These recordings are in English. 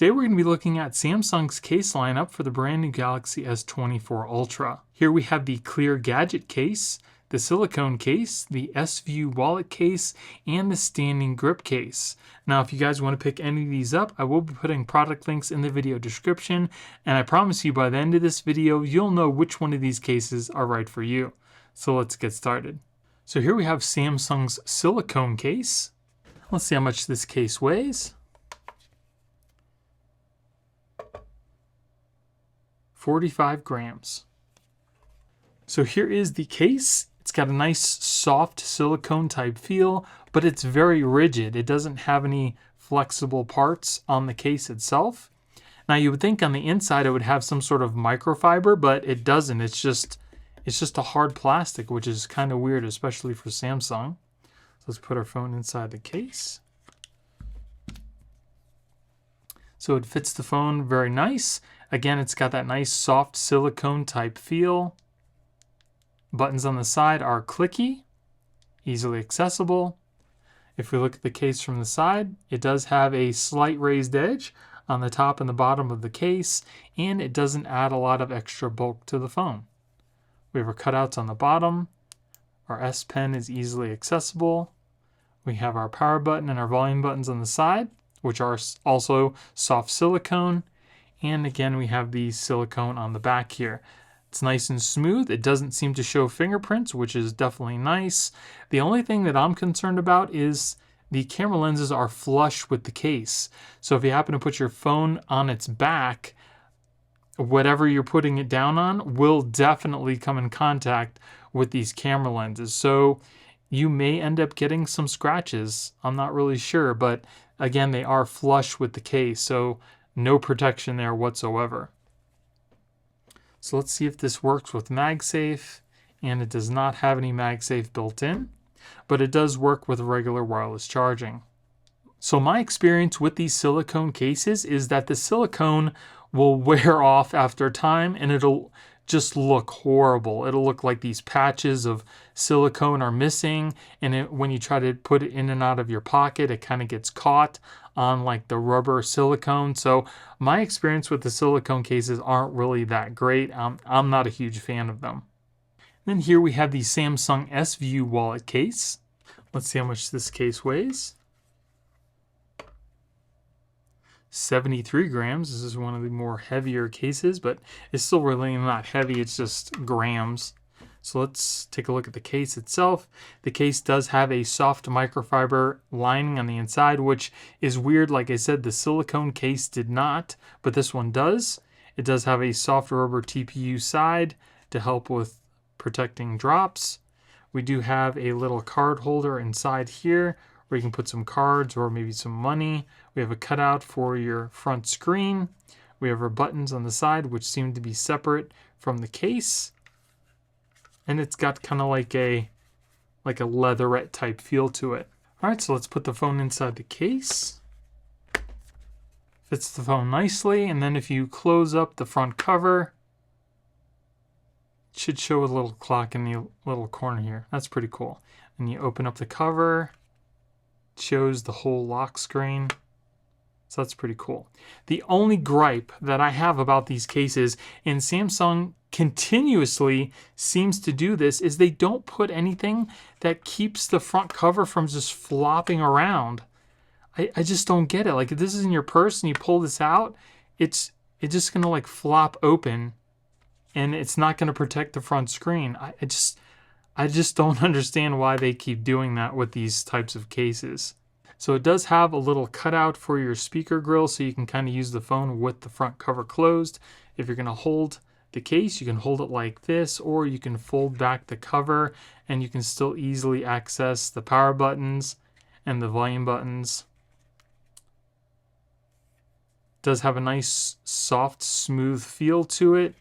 Today we're going to be looking at Samsung's case lineup for the brand new Galaxy S24 Ultra. Here we have the clear Gadget case, the Silicone case, the S-View wallet case, and the standing grip case. Now if you guys want to pick any of these up, I will be putting product links in the video description, and I promise you by the end of this video, you'll know which one of these cases are right for you. So let's get started. So here we have Samsung's Silicone case. Let's see how much this case weighs. 45 grams. So here is the case. It's got a nice soft silicone type feel, but it's very rigid. It doesn't have any flexible parts on the case itself. Now you would think on the inside it would have some sort of microfiber, but it doesn't. It's just a hard plastic, which is kind of weird, especially for Samsung. So let's put our phone inside the case. So it fits the phone very nice. Again, it's got that nice soft silicone type feel. Buttons on the side are clicky, easily accessible. If we look at the case from the side, it does have a slight raised edge on the top and the bottom of the case, and it doesn't add a lot of extra bulk to the phone. We have our cutouts on the bottom. Our S Pen is easily accessible. We have our power button and our volume buttons on the side, which are also soft silicone. And again, we have the silicone on the back here. It's nice and smooth. It doesn't seem to show fingerprints, which is definitely nice. The only thing that I'm concerned about is the camera lenses are flush with the case. So if you happen to put your phone on its back, whatever you're putting it down on will definitely come in contact with these camera lenses. So you may end up getting some scratches. I'm not really sure, but again, they are flush with the case. So no protection there whatsoever. So let's see if this works with MagSafe, and it does not have any MagSafe built in, but it does work with regular wireless charging. So my experience with these silicone cases is that the silicone will wear off after time and it'll just look horrible. It'll look like these patches of silicone are missing, and when you try to put it in and out of your pocket, it kind of gets caught on like the rubber silicone. So my experience with the silicone cases aren't really that great. I'm not a huge fan of them. Then here we have the Samsung S-View wallet case. Let's see how much this case weighs. 73 grams. This is one of the more heavier cases, but it's still really not heavy. It's just grams. So let's take a look at the case itself. The case does have a soft microfiber lining on the inside, which is weird. Like I said, the silicone case did not, but this one does. It does have a soft rubber TPU side to help with protecting drops. We do have a little card holder inside here where you can put some cards or maybe some money. We have a cutout for your front screen. We have our buttons on the side, which seem to be separate from the case. And it's got kind of like a leatherette type feel to it. All right, so let's put the phone inside the case. Fits the phone nicely. And then if you close up the front cover, it should show a little clock in the little corner here. That's pretty cool. And you open up the cover, it shows the whole lock screen. So that's pretty cool. The only gripe that I have about these cases, and Samsung continuously seems to do this, is they don't put anything that keeps the front cover from just flopping around. I just don't get it. Like if this is in your purse and you pull this out, it's just gonna like flop open and it's not gonna protect the front screen. I just don't understand why they keep doing that with these types of cases. So it does have a little cutout for your speaker grill, so you can kind of use the phone with the front cover closed. If you're going to hold the case, you can hold it like this, or you can fold back the cover and you can still easily access the power buttons and the volume buttons. It does have a nice, soft, smooth feel to it.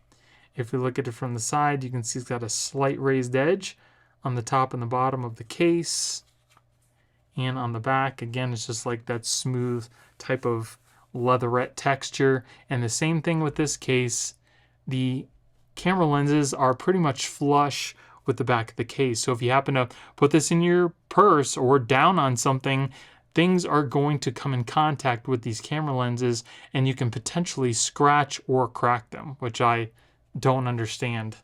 If we look at it from the side, you can see it's got a slight raised edge on the top and the bottom of the case. And on the back, again, it's just like that smooth type of leatherette texture. And the same thing with this case. The camera lenses are pretty much flush with the back of the case. So if you happen to put this in your purse or down on something, things are going to come in contact with these camera lenses and you can potentially scratch or crack them, which I don't understand.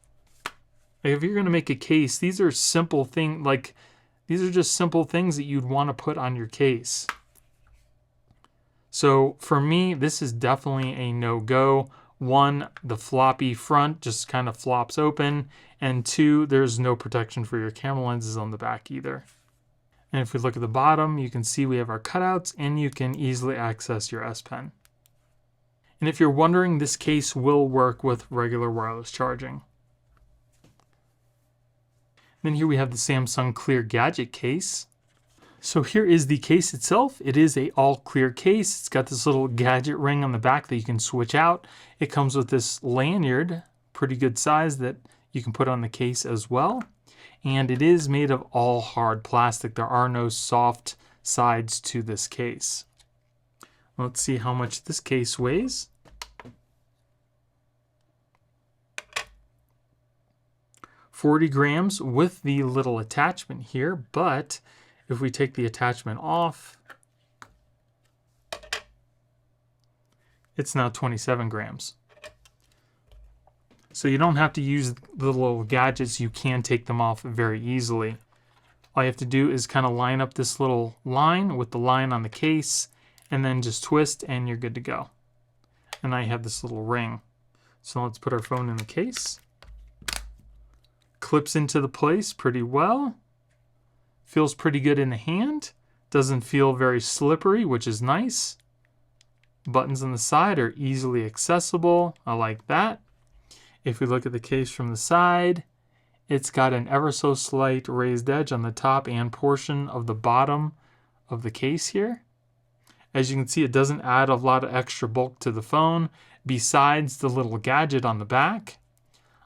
If you're going to make a case, these are simple things, like these are just simple things that you'd want to put on your case. So for me, this is definitely a no-go. One, the floppy front just kind of flops open, and two, there's no protection for your camera lenses on the back either. And if we look at the bottom, you can see we have our cutouts and you can easily access your S Pen. And if you're wondering, this case will work with regular wireless charging. Then here we have the Samsung Clear Gadget case. So here is the case itself. It is a all clear case. It's got this little gadget ring on the back that you can switch out. It comes with this lanyard, pretty good size, that you can put on the case as well. And it is made of all hard plastic. There are no soft sides to this case. Let's see how much this case weighs. $40 grams with the little attachment here, but if we take the attachment off, it's now 27 grams. So you don't have to use the little gadgets. You can take them off very easily. All you have to do is kind of line up this little line with the line on the case and then just twist and you're good to go. And now you have this little ring. So let's put our phone in the case. Clips into the place pretty well. Feels pretty good in the hand. Doesn't feel very slippery, which is nice. Buttons on the side are easily accessible. I like that. If we look at the case from the side, it's got an ever so slight raised edge on the top and portion of the bottom of the case here. As you can see, it doesn't add a lot of extra bulk to the phone besides the little gadget on the back.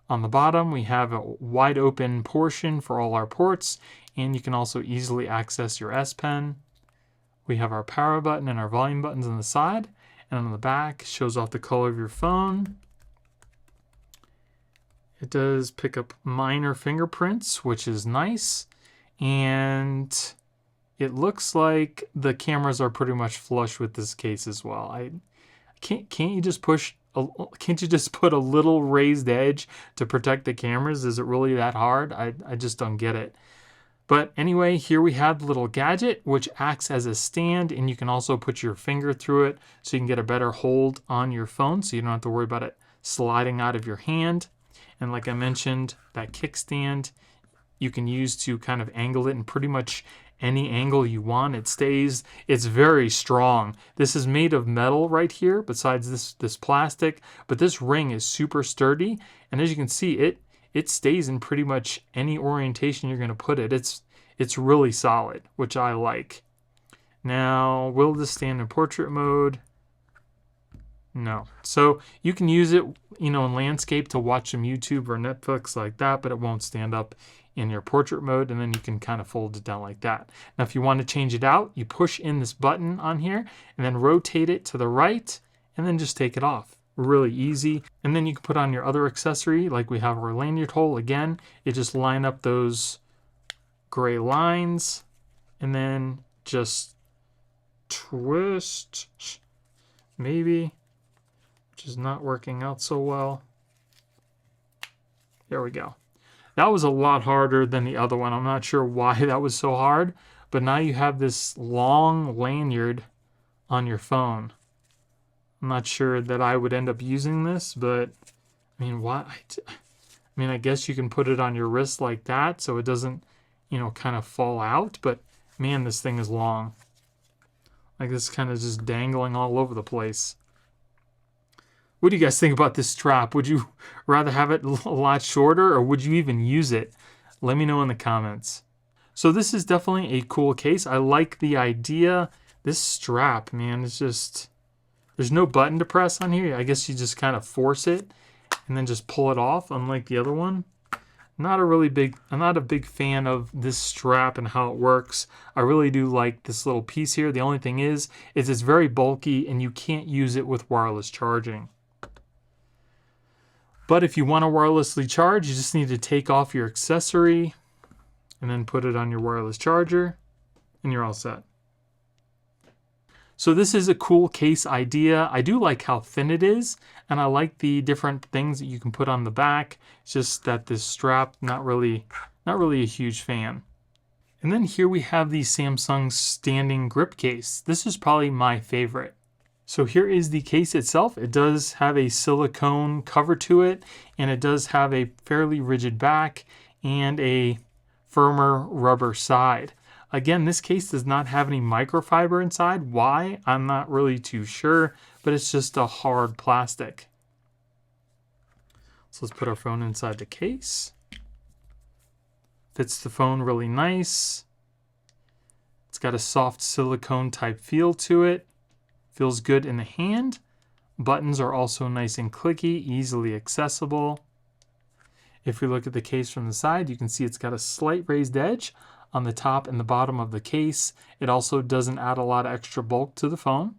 On the bottom, we have a wide open portion for all our ports, and you can also easily access your S Pen. We have our power button and our volume buttons on the side, and on the back shows off the color of your phone. It does pick up minor fingerprints, which is nice, and it looks like the cameras are pretty much flush with this case as well. Can't you just put a little raised edge to protect the cameras? Is it really that hard? I just don't get it. But anyway, here we have the little gadget, which acts as a stand, and you can also put your finger through it so you can get a better hold on your phone so you don't have to worry about it sliding out of your hand. And like I mentioned, that kickstand you can use to kind of angle it in pretty much any angle you want. It's very strong. This is made of metal right here, besides this plastic, but this ring is super sturdy. And as you can see, it stays in pretty much any orientation you're going to put it. It's really solid, which I like. Now, will this stand in portrait mode? No. So you can use it, in landscape to watch some YouTube or Netflix like that, but it won't stand up in your portrait mode, and then you can kind of fold it down like that. Now, if you want to change it out, you push in this button on here and then rotate it to the right and then just take it off. Really easy. And then you can put on your other accessory, like we have our lanyard hole. Again, you just line up those gray lines and then just twist, maybe, which is not working out so well. There we go. That was a lot harder than the other one. I'm not sure why that was so hard, but now you have this long lanyard on your phone. I'm not sure that I would end up using this, but I mean, I guess you can put it on your wrist like that so it doesn't, kind of fall out, but man, this thing is long. Like this kind of just dangling all over the place. What do you guys think about this strap? Would you rather have it a lot shorter, or would you even use it? Let me know in the comments. So this is definitely a cool case. I like the idea. This strap, man, it's just, there's no button to press on here. I guess you just kind of force it and then just pull it off, unlike the other one. I'm not a big fan of this strap and how it works. I really do like this little piece here. The only thing is it's very bulky and you can't use it with wireless charging. But if you want to wirelessly charge, you just need to take off your accessory and then put it on your wireless charger and you're all set. So this is a cool case idea. I do like how thin it is, and I like the different things that you can put on the back. It's just that this strap, not really a huge fan. And then here we have the Samsung standing grip case. This is probably my favorite. So here is the case itself. It does have a silicone cover to it, and it does have a fairly rigid back and a firmer rubber side. Again, this case does not have any microfiber inside. Why? I'm not really too sure, but it's just a hard plastic. So let's put our phone inside the case. Fits the phone really nice. It's got a soft silicone type feel to it. Feels good in the hand. Buttons are also nice and clicky, easily accessible. If we look at the case from the side, you can see it's got a slight raised edge on the top and the bottom of the case. It also doesn't add a lot of extra bulk to the phone.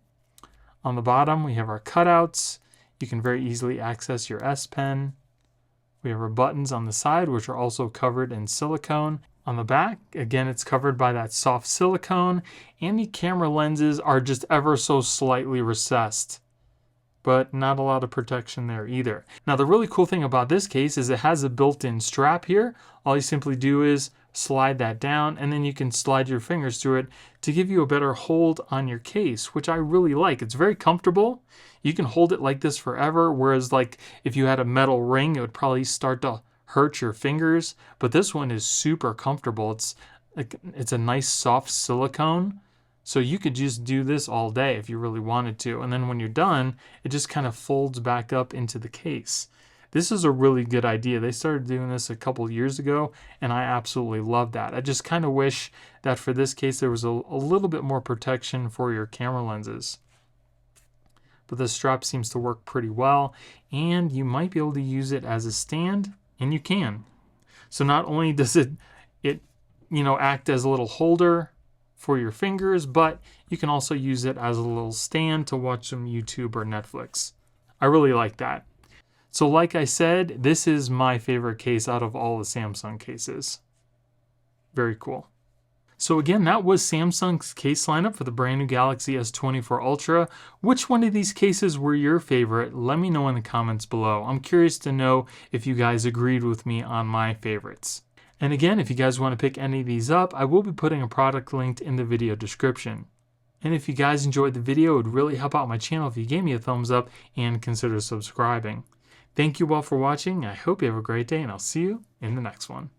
On the bottom, we have our cutouts. You can very easily access your S Pen. We have our buttons on the side, which are also covered in silicone. On the back, again, it's covered by that soft silicone, and the camera lenses are just ever so slightly recessed, but not a lot of protection there either. Now, the really cool thing about this case is it has a built-in strap here. All you simply do is slide that down, and then you can slide your fingers through it to give you a better hold on your case, which I really like. It's very comfortable. You can hold it like this forever, whereas like if you had a metal ring, it would probably start to hurt your fingers, but this one is super comfortable. It's a nice soft silicone, so you could just do this all day if you really wanted to, and then when you're done, it just kind of folds back up into the case. This is a really good idea. They started doing this a couple years ago, and I absolutely love that. I just kind of wish that for this case there was a little bit more protection for your camera lenses. But the strap seems to work pretty well, and you might be able to use it as a stand, and you can. So not only does it act as a little holder for your fingers, but you can also use it as a little stand to watch some YouTube or Netflix. I really like that. So like I said, this is my favorite case out of all the Samsung cases. Very cool. So again, that was Samsung's case lineup for the brand new Galaxy S24 Ultra. Which one of these cases were your favorite? Let me know in the comments below. I'm curious to know if you guys agreed with me on my favorites. And again, if you guys want to pick any of these up, I will be putting a product linked in the video description. And if you guys enjoyed the video, it would really help out my channel if you gave me a thumbs up and consider subscribing. Thank you all for watching. I hope you have a great day, and I'll see you in the next one.